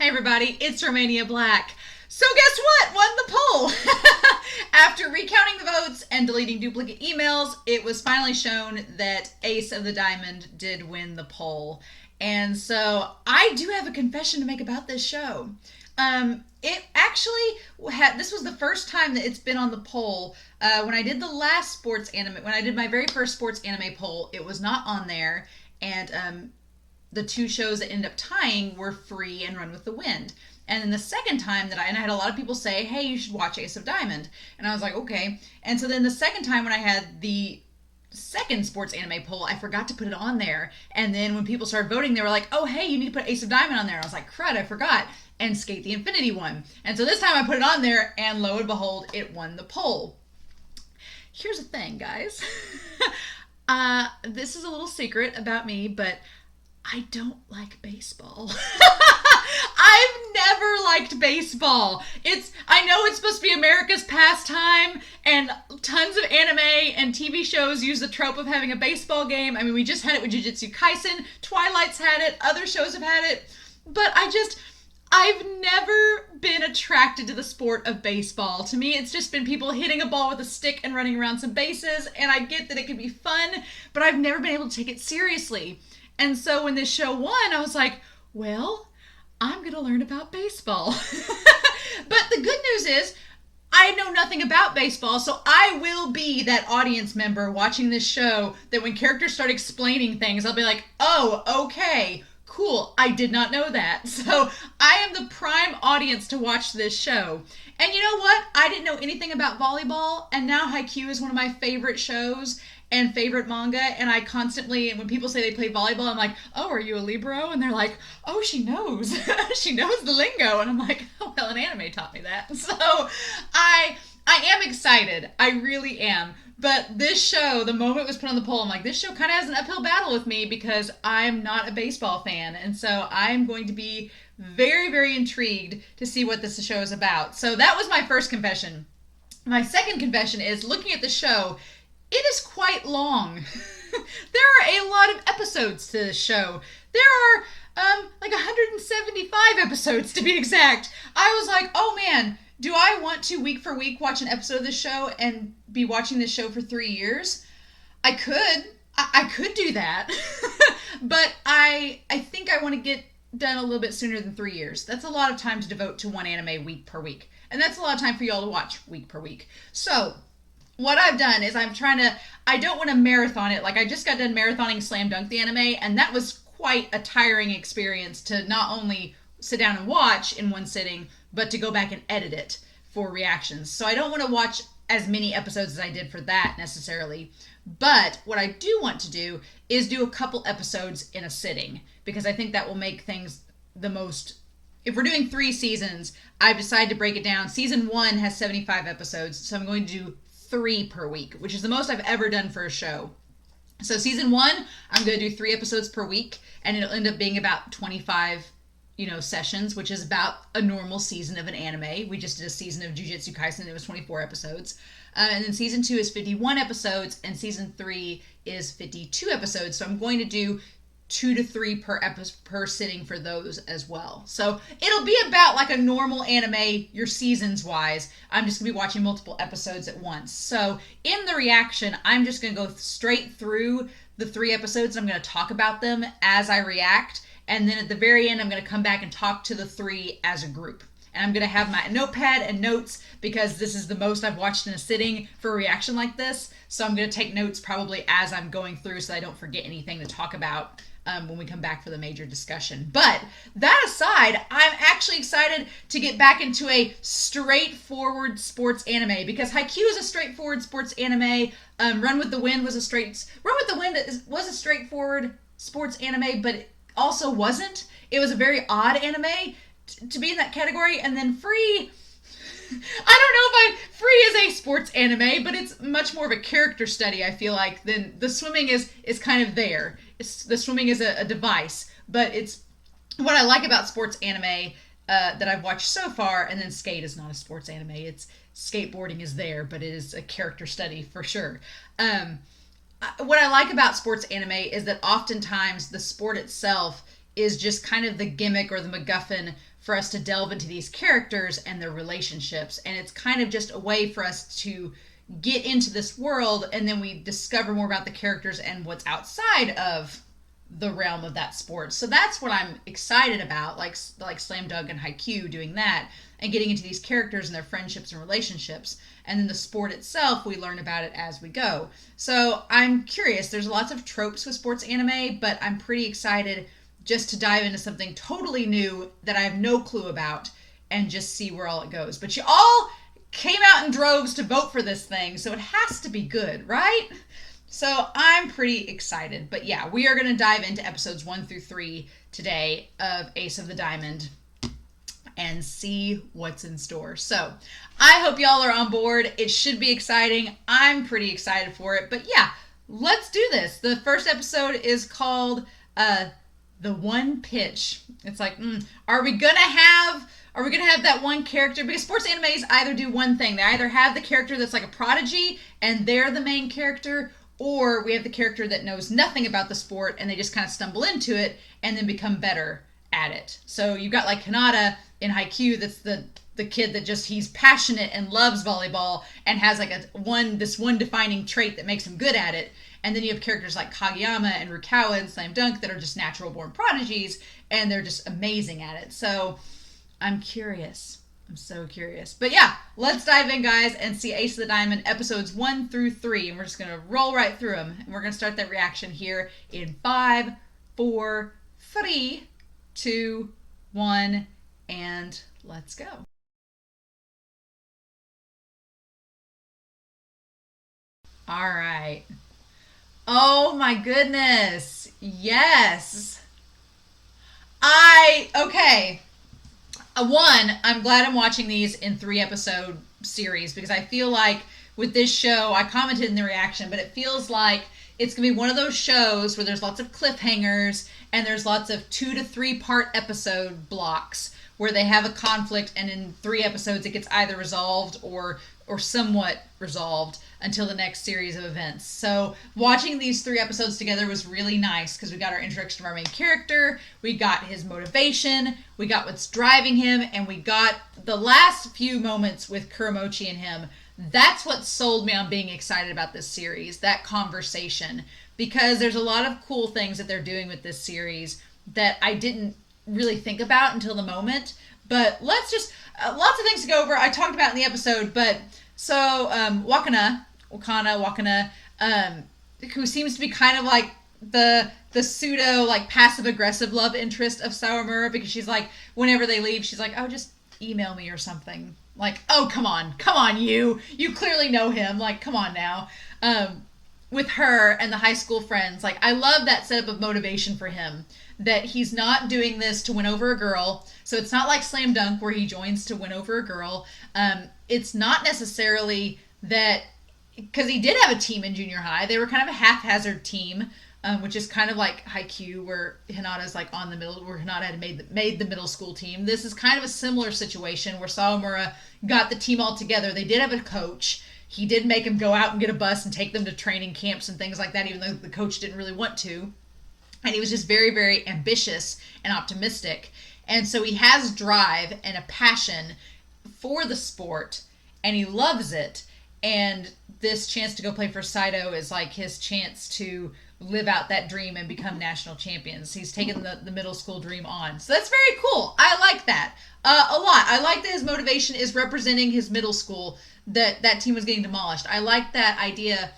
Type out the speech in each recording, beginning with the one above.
Hey everybody, it's Romania Black. So guess what? Won the poll! After recounting the votes and deleting duplicate emails, it was finally shown that Ace of the Diamond did win the poll. And so I do have a confession to make about this show. It actually this was the first time that it's been on the poll. When I did the last sports anime, when I did my very first sports anime poll, it was not on there. And the two shows that ended up tying were Free and Run with the Wind. And then the second time that I had a lot of people say, hey, you should watch Ace of Diamond. And I was like, okay. And so then the second time when I had the second sports anime poll, I forgot to put it on there. And then when people started voting, they were like, oh, hey, you need to put Ace of Diamond on there. And I was like, crud, I forgot. And Skate the Infinity won. And so this time I put it on there, and lo and behold, it won the poll. Here's the thing, guys. This is a little secret about me, but I don't like baseball. I've never liked baseball. I know it's supposed to be America's pastime, and tons of anime and TV shows use the trope of having a baseball game. I mean, we just had it with Jujutsu Kaisen. Twilight's had it. Other shows have had it. But I've never been attracted to the sport of baseball. To me, it's just been people hitting a ball with a stick and running around some bases, and I get that it can be fun, but I've never been able to take it seriously. And so when this show won, I was like, well, I'm going to learn about baseball. But the good news is, I know nothing about baseball, so I will be that audience member watching this show that when characters start explaining things, I'll be like, oh, okay, cool, I did not know that. So I am the prime audience to watch this show. And you know what? I didn't know anything about volleyball, and now Haikyuu is one of my favorite shows and favorite manga, and I constantly, when people say they play volleyball, I'm like, oh, are you a Libero? And they're like, oh, she knows. She knows the lingo. And I'm like, oh, well, an anime taught me that. So I am excited. I really am. But this show, the moment it was put on the poll, I'm like, this show kind of has an uphill battle with me because I'm not a baseball fan. And so I'm going to be very, very intrigued to see what this show is about. So that was my first confession. My second confession is, looking at the show, it is quite long. There are a lot of episodes to this show. There are like 175 episodes to be exact. I was like, oh man, do I want to week for week watch an episode of this show and be watching this show for 3 years? I could. I could do that. But I think I want to get done a little bit sooner than 3 years. That's a lot of time to devote to one anime week per week. And that's a lot of time for y'all to watch week per week. So what I've done is I don't want to marathon it. Like, I just got done marathoning Slam Dunk the anime, and that was quite a tiring experience to not only sit down and watch in one sitting, but to go back and edit it for reactions. So I don't want to watch as many episodes as I did for that necessarily. But what I do want to do is do a couple episodes in a sitting, because I think that will make things the most... If we're doing 3 seasons, I've decided to break it down. Season 1 has 75 episodes, so I'm going to do 3 per week, which is the most I've ever done for a show. So season 1, I'm going to do 3 episodes per week, and it'll end up being about 25, sessions, which is about a normal season of an anime. We just did a season of Jujutsu Kaisen, it was 24 episodes. And then season 2 is 51 episodes, and season 3 is 52 episodes. So I'm going to do 2 to 3 per sitting for those as well. So it'll be about like a normal anime, your seasons wise. I'm just gonna be watching multiple episodes at once. So in the reaction, I'm just gonna go straight through the 3 episodes. I'm gonna talk about them as I react. And then at the very end, I'm gonna come back and talk to the 3 as a group. And I'm going to have my notepad and notes, because this is the most I've watched in a sitting for a reaction like this. So I'm going to take notes probably as I'm going through so I don't forget anything to talk about when we come back for the major discussion. But that aside, I'm actually excited to get back into a straightforward sports anime, because Haikyuu is a straightforward sports anime. Run with the Wind was a straightforward sports anime, but it also wasn't. It was a very odd anime to be in that category. And then Free, Free is a sports anime, but it's much more of a character study, I feel like, than the swimming is kind of there. The swimming is a device, but it's what I like about sports anime that I've watched so far. And then Skate is not a sports anime. It's skateboarding is there, but it is a character study for sure. What I like about sports anime is that oftentimes the sport itself is just kind of the gimmick or the MacGuffin for us to delve into these characters and their relationships. And it's kind of just a way for us to get into this world, and then we discover more about the characters and what's outside of the realm of that sport. So that's what I'm excited about, like Slam Dunk and Haikyuu doing that and getting into these characters and their friendships and relationships. And then the sport itself, we learn about it as we go. So I'm curious. There's lots of tropes with sports anime, but I'm pretty excited just to dive into something totally new that I have no clue about and just see where all it goes. But you all came out in droves to vote for this thing, so it has to be good, right? So I'm pretty excited. But yeah, we are going to dive into episodes 1 through 3 today of Ace of the Diamond and see what's in store. So I hope y'all are on board. It should be exciting. I'm pretty excited for it. But yeah, let's do this. The first episode is called The One Pitch. It's like, are we gonna have that one character? Because sports animes either do one thing. They either have the character that's like a prodigy and they're the main character, or we have the character that knows nothing about the sport and they just kind of stumble into it and then become better at it. So you've got like Hinata in Haikyuu, that's the kid that just, he's passionate and loves volleyball and has like this one defining trait that makes him good at it. And then you have characters like Kageyama and Rukawa in Slam Dunk that are just natural born prodigies and they're just amazing at it. So I'm curious. I'm so curious. But yeah, let's dive in, guys, and see Ace of the Diamond episodes 1 through 3. And we're just going to roll right through them. And we're going to start that reaction here in 5, 4, 3, 2, 1, and let's go. All right. Oh my goodness. Yes. Okay. One, I'm glad I'm watching these in 3-episode series because I feel like with this show, I commented in the reaction, but it feels like it's going to be one of those shows where there's lots of cliffhangers and there's lots of 2 to 3 part episode blocks where they have a conflict and in 3 episodes it gets either resolved or somewhat resolved until the next series of events. So watching these 3 episodes together was really nice because we got our introduction to our main character, we got his motivation, we got what's driving him, and we got the last few moments with Kuromochi and him. That's what sold me on being excited about this series, that conversation, because there's a lot of cool things that they're doing with this series that I didn't really think about until the moment. But let's just, lots of things to go over. I talked about in the episode, but so Wakana, who seems to be kind of like the pseudo like passive aggressive love interest of Sawamura, because she's like, whenever they leave, she's like, oh, just email me or something. Like, oh, come on, you clearly know him. Like, come on now. With her and the high school friends, like, I love that setup of motivation for him, that he's not doing this to win over a girl. So it's not like Slam Dunk where he joins to win over a girl. It's not necessarily that, because he did have a team in junior high. They were kind of a haphazard team, which is kind of like Haikyuu, where Hinata's like on the middle, where Hinata had made the middle school team. This is kind of a similar situation where Sawamura got the team all together. They did have a coach. He did make him go out and get a bus and take them to training camps and things like that, even though the coach didn't really want to. And he was just very, very ambitious and optimistic. And so he has drive and a passion for the sport, and he loves it. And this chance to go play for Seidou is like his chance to live out that dream and become national champions. He's taken the middle school dream on. So that's very cool. I like that a lot. I like that his motivation is representing his middle school, that team was getting demolished. I like that idea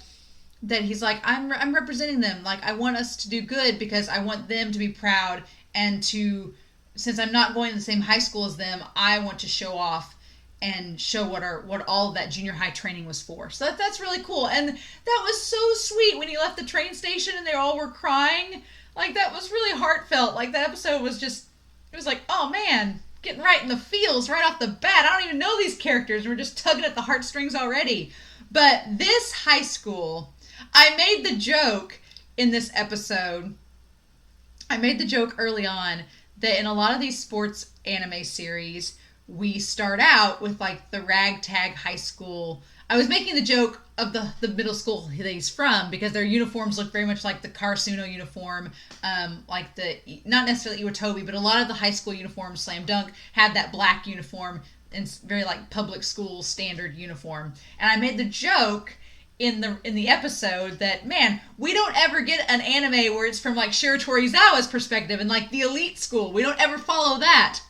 that he's like, I'm representing them. Like, I want us to do good because I want them to be proud, and to, since I'm not going to the same high school as them, I want to show off and show what all of that junior high training was for. So that's really cool. And that was so sweet when he left the train station and they all were crying. Like, that was really heartfelt. Like, that episode was just, it was like, oh man, getting right in the feels right off the bat. I don't even know these characters. We're just tugging at the heartstrings already. But this high school, I made the joke in this episode, I made the joke early on that in a lot of these sports anime series, we start out with like the ragtag high school I was making the joke of the middle school that he's from because their uniforms look very much like the Karasuno uniform, like the, not necessarily Iwatobi, but a lot of the high school uniforms, Slam Dunk, had that black uniform and very like public school standard uniform. And I made the joke in the episode that, man, we don't ever get an anime where it's from like Shira Torizawa's perspective and like the elite school. We don't ever follow that.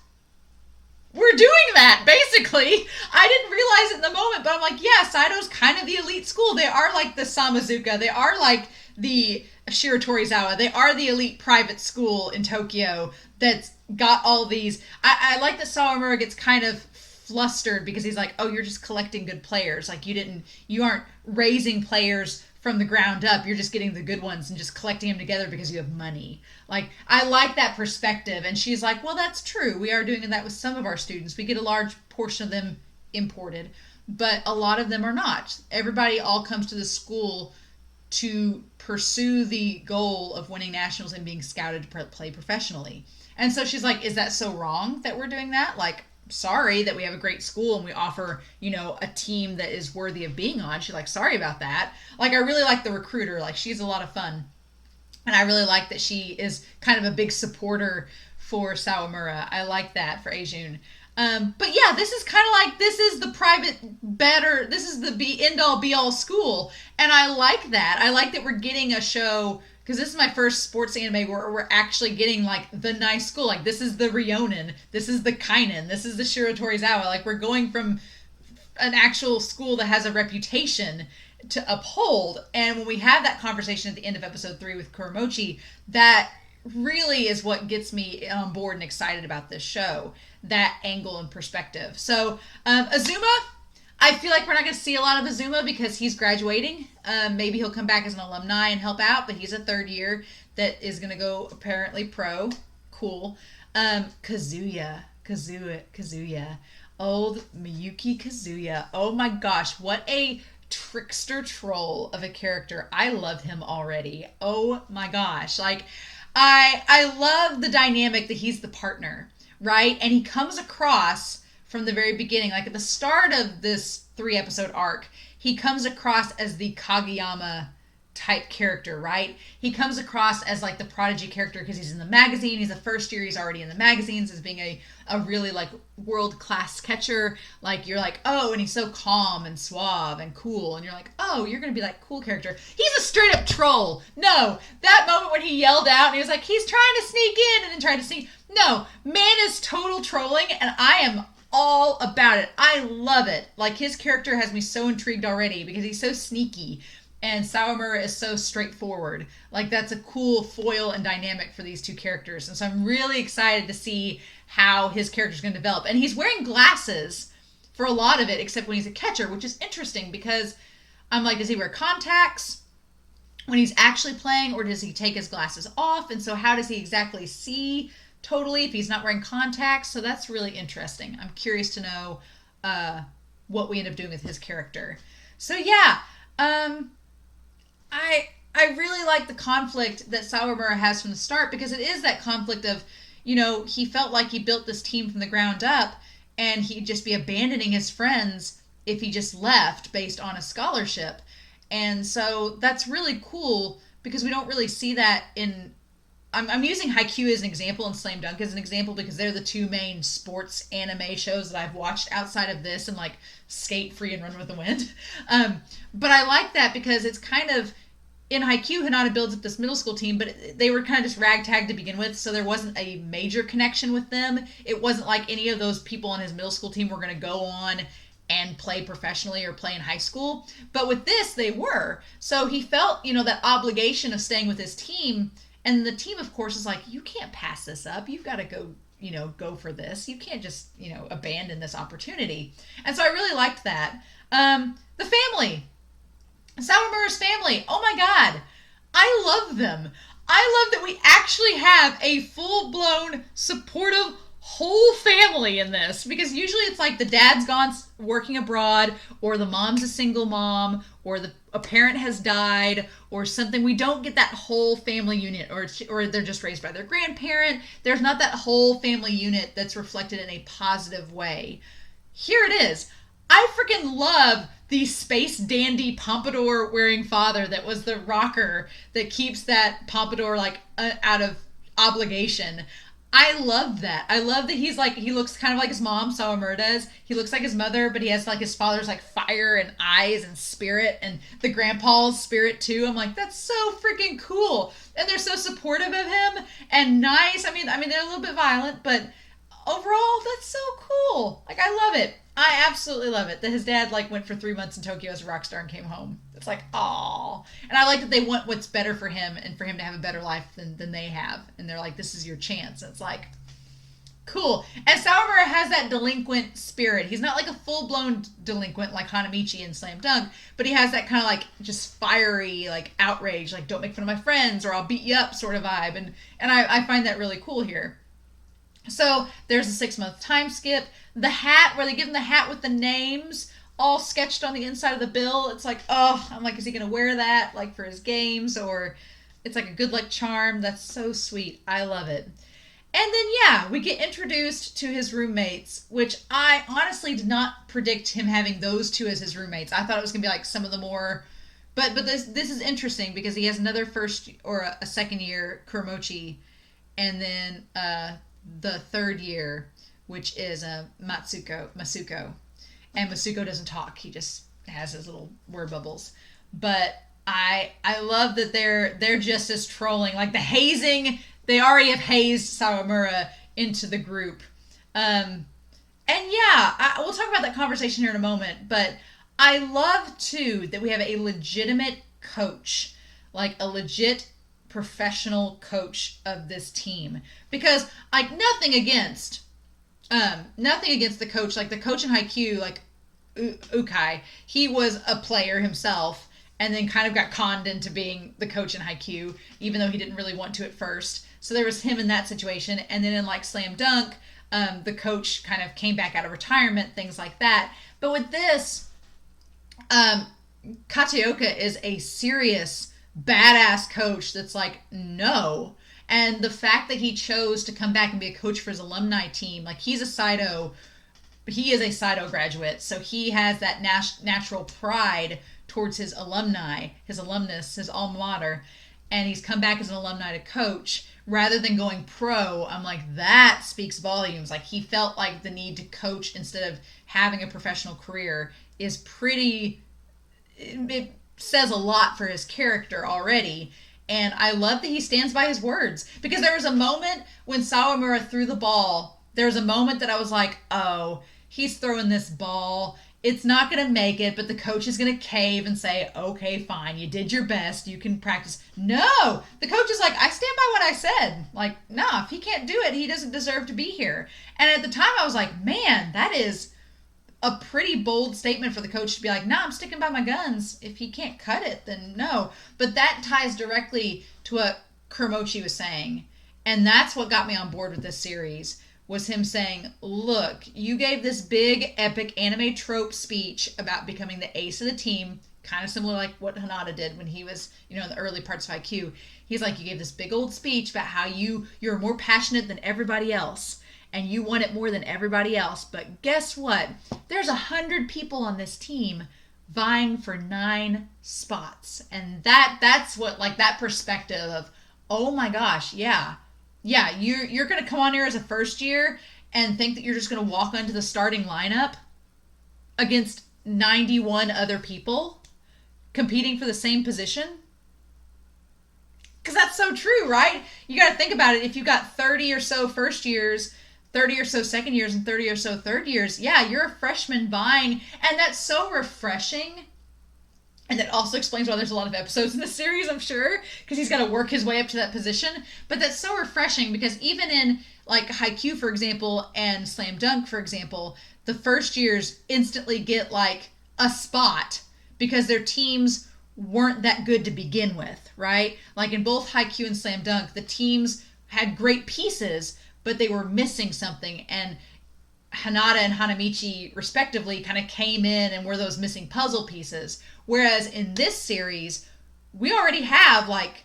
We're doing that, basically. I didn't realize it in the moment, but I'm like, yeah, Seidou's kind of the elite school. They are like the Samazuka. They are like the Shira Torizawa. They are the elite private school in Tokyo that's got all these. I like that Sawamura gets kind of flustered because he's like, oh, you're just collecting good players. Like you aren't raising players from the ground up. You're just getting the good ones and just collecting them together because you have money. Like, I like that perspective. And she's like, well, that's true. We are doing that with some of our students. We get a large portion of them imported, but a lot of them are not. Everybody all comes to the school to pursue the goal of winning nationals and being scouted to play professionally. And so she's like, is that so wrong that we're doing that? Like, sorry that we have a great school and we offer, a team that is worthy of being on. She's like, sorry about that. Like, I really like the recruiter. Like, she's a lot of fun. And I really like that she is kind of a big supporter for Sawamura. I like that for Eijun. But yeah, this is kind of like, this is the private better, this is the end all be all school. And I like that. I like that we're getting a show, because this is my first sports anime where we're actually getting like the nice school. Like, this is the Ryonen, this is the Kainen, this is the Shira Torizawa. Like, we're going from an actual school that has a reputation to uphold. And when we have that conversation at the end of episode 3 with Kuromochi, that really is what gets me on board and excited about this show, that angle and perspective. So Azuma, I feel like we're not going to see a lot of Azuma because he's graduating. Maybe he'll come back as an alumni and help out, but he's a third year that is going to go apparently pro. Cool. Kazuya. Old Miyuki Kazuya. Oh my gosh, what a trickster troll of a character. I love him already. Oh my gosh. Like, I love the dynamic that he's the partner, right? And he comes across from the very beginning, like at the start of this 3-episode arc, he comes across as the Kageyama type character, right? He comes across as like the prodigy character because he's in the magazine. He's a first year. He's already in the magazines as being a really like world-class catcher. Like, you're like, oh, and he's so calm and suave and cool. And you're like, oh, you're going to be like cool character. He's a straight up troll. No, that moment when he yelled out and he was like, he's trying to sneak in and then tried to sneak. No, man is total trolling and I am all about it. I love it. Like, his character has me so intrigued already because he's so sneaky. And Sawamura is so straightforward. Like, that's a cool foil and dynamic for these two characters. And so I'm really excited to see how his character's going to develop. And he's wearing glasses for a lot of it, except when he's a catcher, which is interesting because I'm like, does he wear contacts when he's actually playing, or does he take his glasses off? And so how does he exactly see totally if he's not wearing contacts? So that's really interesting. I'm curious to know what we end up doing with his character. So yeah, I really like the conflict that Sawamura has from the start, because it is that conflict of, he felt like he built this team from the ground up and he'd just be abandoning his friends if he just left based on a scholarship. And so that's really cool because we don't really see that in... I'm using Haikyuu as an example and Slam Dunk as an example because they're the two main sports anime shows that I've watched outside of this and like Skate Free and Run with the Wind. But I like that because it's kind of... In Haikyuu, Hinata builds up this middle school team, but they were kind of just ragtag to begin with, so there wasn't a major connection with them. It wasn't like any of those people on his middle school team were going to go on and play professionally or play in high school. But with this, they were. So he felt, that obligation of staying with his team. And the team, of course, is like, you can't pass this up. You've got to go, go for this. You can't just, abandon this opportunity. And so I really liked that. The family. Sawamura's family. Oh my god. I love them. I love that we actually have a full-blown, supportive whole family in this, because usually it's like the dad's gone working abroad, or the mom's a single mom, or a parent has died, or something. We don't get that whole family unit, or they're just raised by their grandparent. There's not that whole family unit that's reflected in a positive way. Here it is. I freaking love the space dandy pompadour wearing father that was the rocker that keeps that pompadour like out of obligation. I love that. I love that he's like, he looks kind of like his mom, Sawamura does. He looks like his mother, but he has like his father's like fire and eyes and spirit, and the grandpa's spirit too. I'm like, that's so freaking cool. And they're so supportive of him and nice. I mean, they're a little bit violent, but overall, that's so cool. Like, I love it. I absolutely love it that his dad like went for 3 months in Tokyo as a rock star and came home. It's like, oh, and I like that they want what's better for him and for him to have a better life than they have, and they're like, this is your chance. And it's like, cool. And Sawamura has that delinquent spirit. He's not like a full blown delinquent like Hanamichi in Slam Dunk, but he has that kind of like just fiery like outrage, like don't make fun of my friends or I'll beat you up sort of vibe, and I find that really cool here. So there's a 6-month time skip. The hat, where they give him the hat with the names all sketched on the inside of the bill. It's like, oh, I'm like, is he going to wear that like for his games? Or it's like a good luck charm. That's so sweet. I love it. And then, yeah, we get introduced to his roommates, which I honestly did not predict him having those two as his roommates. I thought it was going to be like some of the more... But this is interesting because he has another first or a second year Kuromochi, and then... the third year, which is Masuko. And Masuko doesn't talk. He just has his little word bubbles. But I love that they're just as trolling. Like the hazing, they already have hazed Sawamura into the group. And yeah, we'll talk about that conversation here in a moment. But I love, too, that we have a legitimate coach. Like a legit professional coach of this team, because like nothing against the coach, like the coach in Haikyuu, like Ukai, he was a player himself and then kind of got conned into being the coach in Haikyuu, even though he didn't really want to at first. So there was him in that situation, and then in like Slam Dunk, the coach kind of came back out of retirement, things like that. But with this, Kataoka is a serious badass coach that's like, no. And the fact that he chose to come back and be a coach for his alumni team, like he is a Seidou graduate, so he has that natural pride towards his alumni, his alumnus, his alma mater, and he's come back as an alumni to coach rather than going pro. I'm like, that speaks volumes. Like he felt like the need to coach instead of having a professional career is pretty... It says a lot for his character already, and I love that he stands by his words, because there was a moment when Sawamura threw the ball, there was a moment that I was like, oh, he's throwing this ball, it's not going to make it, but the coach is going to cave and say, okay, fine, you did your best, you can practice. No, the coach is like, I stand by what I said. Like, nah, if he can't do it, he doesn't deserve to be here. And at the time I was like, man, that is a pretty bold statement for the coach to be like, nah, I'm sticking by my guns. If he can't cut it, then no. But that ties directly to what Kuromochi was saying. And that's what got me on board with this series, was him saying, look, you gave this big, epic anime trope speech about becoming the ace of the team, kind of similar like what Hanada did when he was, in the early parts of IQ. He's like, you gave this big old speech about how you're more passionate than everybody else. And you want it more than everybody else. But guess what? There's 100 people on this team vying for 9 spots. And that's what, like, that perspective of, oh my gosh, yeah, you're going to come on here as a first year and think that you're just going to walk onto the starting lineup against 91 other people competing for the same position? Because that's so true, right? You got to think about it. If you got 30 or so first years, 30 or so second years, and 30 or so third years, yeah, you're a freshman vying, and that's so refreshing. And that also explains why there's a lot of episodes in the series, I'm sure, because he's got to work his way up to that position. But that's so refreshing, because even in like Haikyuu, for example, and Slam Dunk, for example, the first years instantly get like a spot because their teams weren't that good to begin with, right? Like in both Haikyuu and Slam Dunk, the teams had great pieces, but they were missing something, and Hanada and Hanamichi, respectively, kind of came in and were those missing puzzle pieces. Whereas in this series, we already have like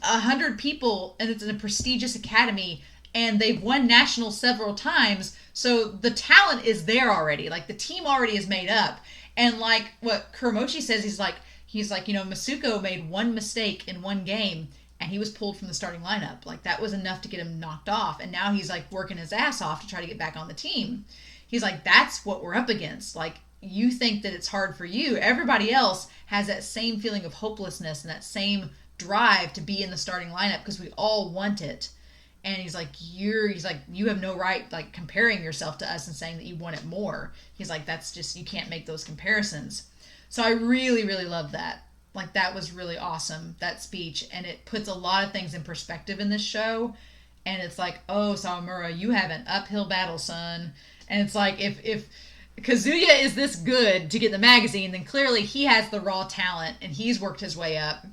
100 people, and it's in a prestigious academy, and they've won nationals several times. So the talent is there already. Like the team already is made up. And like what Kuramochi says, he's like, Masuko made one mistake in one game and he was pulled from the starting lineup. Like that was enough to get him knocked off. And now he's like working his ass off to try to get back on the team. He's like, that's what we're up against. Like you think that it's hard for you. Everybody else has that same feeling of hopelessness and that same drive to be in the starting lineup because we all want it. And he's like, you have no right like comparing yourself to us and saying that you want it more. He's like, that's just, you can't make those comparisons. So I really, really love that. Like that was really awesome, that speech. And it puts a lot of things in perspective in this show. And it's like, oh, Sawamura, you have an uphill battle, son. And it's like, if Kazuya is this good to get the magazine, then clearly he has the raw talent and he's worked his way up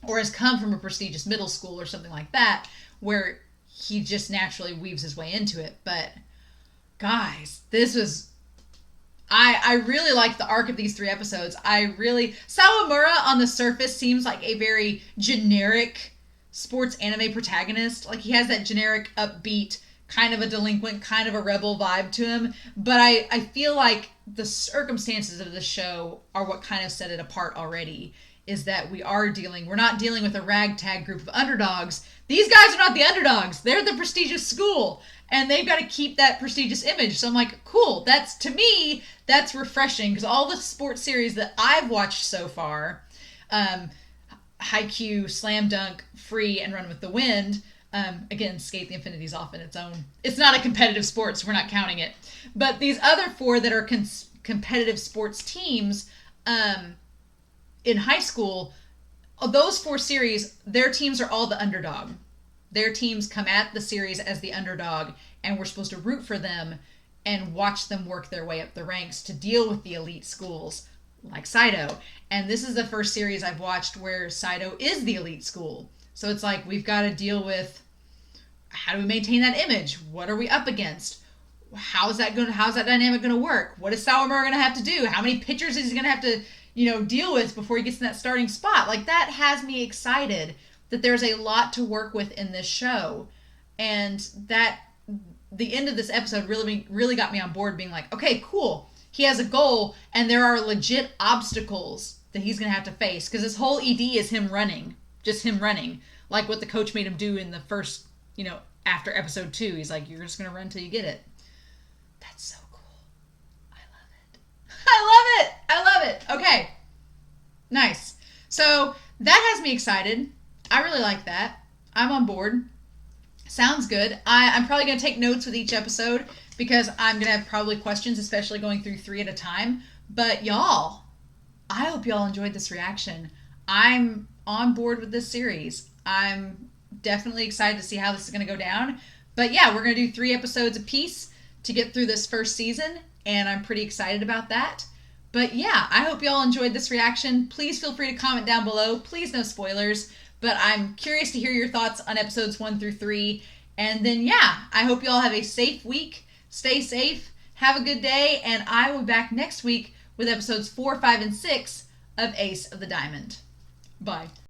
or has come from a prestigious middle school or something like that where he just naturally weaves his way into it. But guys, this was, I really liked the arc of these 3 episodes. Sawamura on the surface seems like a very generic sports anime protagonist. Like he has that generic upbeat, kind of a delinquent, kind of a rebel vibe to him. But I feel like the circumstances of the show are what kind of set it apart already. Is that we're not dealing with a ragtag group of underdogs. These guys are not the underdogs. They're the prestigious school. And they've got to keep that prestigious image. So I'm like, cool. To me, that's refreshing. Because all the sports series that I've watched so far, Haikyuu, Slam Dunk, Free, and Run with the Wind, again, Skate the Infinity's off in its own. It's not a competitive sport, so we're not counting it. But these other 4 that are competitive sports teams, in high school, those 4 series, their teams are all the underdog. Their teams come at the series as the underdog, and we're supposed to root for them and watch them work their way up the ranks to deal with the elite schools like Seidou. And this is the first series I've watched where Seidou is the elite school. So it's like we've got to deal with how do we maintain that image? What are we up against? How's that dynamic going to work? What is Sawamura going to have to do? How many pitchers is he going to have to deal with before he gets in that starting spot? Like that has me excited that there's a lot to work with in this show. And that the end of this episode really got me on board being like, okay, cool. He has a goal and there are legit obstacles that he's going to have to face because his whole ED is him running, just him running. Like what the coach made him do in the first, after episode 2, he's like, you're just going to run till you get it. That's so cool. I love it. Okay. Nice. So that has me excited. I really like that. I'm on board. Sounds good. I'm probably going to take notes with each episode because I'm going to have probably questions, especially going through 3 at a time. But y'all, I hope y'all enjoyed this reaction. I'm on board with this series. I'm definitely excited to see how this is going to go down. But yeah, we're going to do 3 episodes a piece to get through this first season, and I'm pretty excited about that. But yeah, I hope y'all enjoyed this reaction. Please feel free to comment down below. Please no spoilers. But I'm curious to hear your thoughts on episodes 1 through 3. And then yeah, I hope y'all have a safe week. Stay safe. Have a good day. And I will be back next week with episodes 4, 5, and 6 of Ace of the Diamond. Bye.